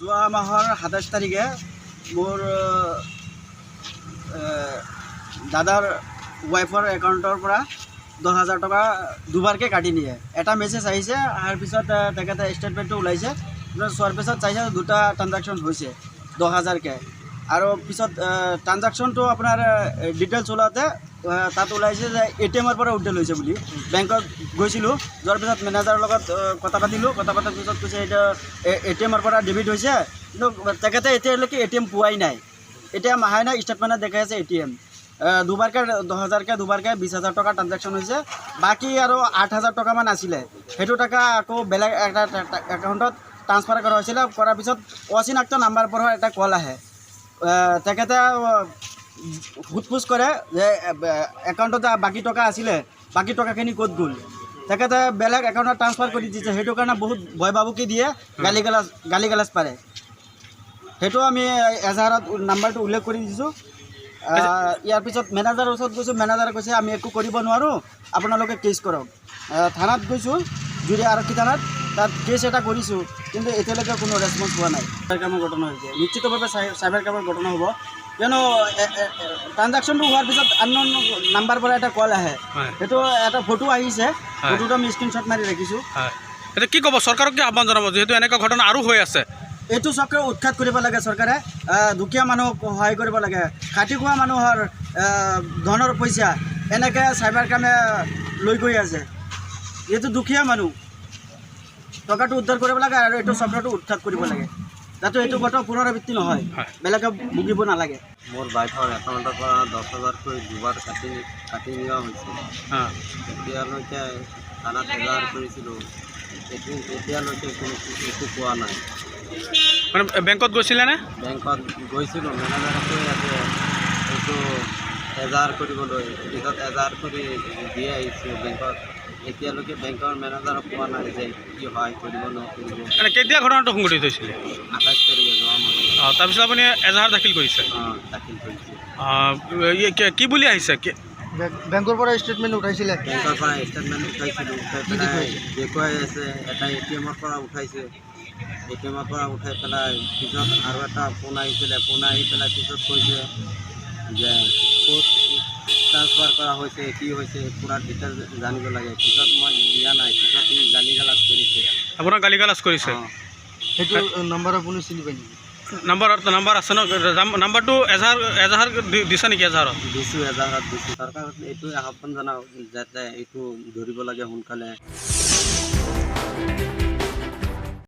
যোৱা মাহৰ ২৭ তাৰিখে মোৰ দাদাৰ ৱাইফৰ একাউণ্টৰ পৰা ১০,০০০ টকা দুবাৰকৈ কাটি নিয়ে। এটা মেছেজ আহিছে, অহাৰ পিছত তেখেতে ষ্টেটমেণ্টটো ওলাইছে, চোৱাৰ পিছত চাইছে দুটা ট্ৰানজেকশ্যন হৈছে ১০,০০০কৈ। আৰু পিছত ট্ৰানজেকশ্যনটো আপোনাৰ ডিটেইলছ ওলাওঁতে তাত ওলাইছে যে ATM-ৰ পৰা উইথড্ৰ হৈছে বুলি। বেংকত গৈছিলোঁ, যোৱাৰ পিছত মেনেজাৰৰ লগত কথা পাতিলোঁ, কথা পতাৰ পিছত কৈছে এইটো ATM-ৰ পৰা ডেবিট হৈছে, কিন্তু তেখেতে এতিয়ালৈকে ATM পোৱাই নাই। ATM অহাই নাই, ষ্টেটমেণ্টত দেখাই আছে ATM। দুবাৰকৈ ১০,০০০কৈ দুবাৰকৈ ২০,০০০ টকা ট্ৰানজেকশ্যন হৈছে। বাকী আৰু ৮,০০০ টকামান আছিলে, সেইটো টকা আকৌ বেলেগ এটা একাউণ্টত ট্ৰান্সফাৰ কৰা হৈছিলে। কৰাৰ পিছত অচিনাক্ত নাম্বাৰৰ পৰা এটা কল আহে। তেখেতে সোধ-পোছ কৰে যে একাউণ্টত বাকী টকা আছিলে, বাকী টকাখিনি ক'ত গ'ল। তেখেতে বেলেগ একাউণ্টত ট্ৰান্সফাৰ কৰি দিছে, সেইটো কাৰণে বহুত ভয় ভাবুকি দিয়ে, গালি গালাজ পাৰে। সেইটো আমি এজাহাৰত নাম্বাৰটো উল্লেখ কৰি দিছোঁ। ইয়াৰ পিছত মেনেজাৰৰ ওচৰত গৈছোঁ, মেনেজাৰে কৈছে আমি একো কৰিব নোৱাৰোঁ, আপোনালোকে কেছ কৰক। থানাত গৈছোঁ, জুৰি আৰক্ষী থানাত, তাত কেছ এটা কৰিছোঁ, কিন্তু এতিয়ালৈকে কোনো ৰেছপন্স পোৱা নাই। চাইবাৰ ক্ৰাইমৰ ঘটনা হৈছে, নিশ্চিতভাৱে চাইবাৰ ক্ৰাইমৰ ঘটনা হ'ব, কিয়নো ট্ৰানজেকশ্যনটো হোৱাৰ পিছত আনন'ন নাম্বাৰৰ পৰা এটা কল আহে, সেইটো এটা ফটো আহিছে, ফটোটো আমি স্ক্ৰীনশ্বট মাৰি ৰাখিছোঁ। এতিয়া কি ক'ব, চৰকাৰক কি আহ্বান জনাব যিহেতু এনেকুৱা ঘটনা আৰু হৈ আছে? এইটো চক্ৰ উৎখাত কৰিব লাগে চৰকাৰে। দুখীয়া মানুহক সহায় কৰিব লাগে। খাটি খোৱা মানুহৰ ধনৰ পইচা এনেকৈ চাইবাৰ ক্ৰাইমে লৈ গৈ আছে। এইটো দুখীয়া মানুহ, টকাটো উদ্ধাৰ কৰিব লাগে আৰু এইটো চক্ৰটো উৎখাত কৰিব লাগে, যাতে এইটো ঘটনা পুনৰাবৃত্তি নহয়, বেলেগে ভুগিব নালাগে। মোৰ ৱাইফৰ একাউণ্টৰ পৰা ১০,০০০কৈ দুবাৰ কাটি নিয়া হৈছে। এতিয়ালৈকে থানাত এজাহাৰ কৰিছিলোঁ, এতিয়ালৈকে কোনো একো পোৱা নাই। মানে বেংকত গৈছিলেনে? বেংকত গৈছিলোঁ, মেনেজাৰে কৈ আছে এইটো এজাহাৰ কৰিবলৈ, পিছত এজাহাৰ কৰি দিয়ে আহিছোঁ বেংকত। এতিয়ালৈকে বেংকৰ মেনেজাৰক পোৱা নাই যে কি সহায় কৰিব নকৰিব। মানে কেতিয়া ঘটনাটো সংঘটিত হৈছিলে? ২৮ তাৰিখে যোৱা মাহত। তাৰপিছত আপুনি এজাহাৰ দাখিল কৰিছে? দাখিল কৰিছোঁ। কি বুলি আহিছে? বেংকৰ পৰা ষ্টেটমেণ্ট উঠাইছিলে? বেংকৰ পৰা ষ্টেটমেণ্ট উঠাইছিলোঁ, উঠাই পেলাই দেখুৱাই আছে এটা ATM-ৰ পৰা উঠাইছে, ATM-ৰ পৰা উঠাই পেলাই পিছত আৰু এটা ফোন আহিছিলে, ফোন আহি পেলাই পিছত কৈছে যে ক'ত ট্ৰান্সফাৰ কৰা হৈছে, কি হৈছে, পূৰা ডিটেইলছ জানিব লাগে। পিছত মই দিয়া নাই, পিছত সি গালি গালাজ কৰিছে। আপোনাক গালি গালাজ কৰিছে? সেইটো নম্বৰ আপুনি চিনি পায় নেকি? নম্বৰ আছে ন? নাম্বাৰটো এজাহাৰ দিছে নেকি? এজাহাৰত দিছোঁ, এজাহাৰত দিছোঁ। চৰকাৰক এইটোৱে আহ্বান জনাওঁ যাতে এইটো ধৰিব লাগে সোনকালে।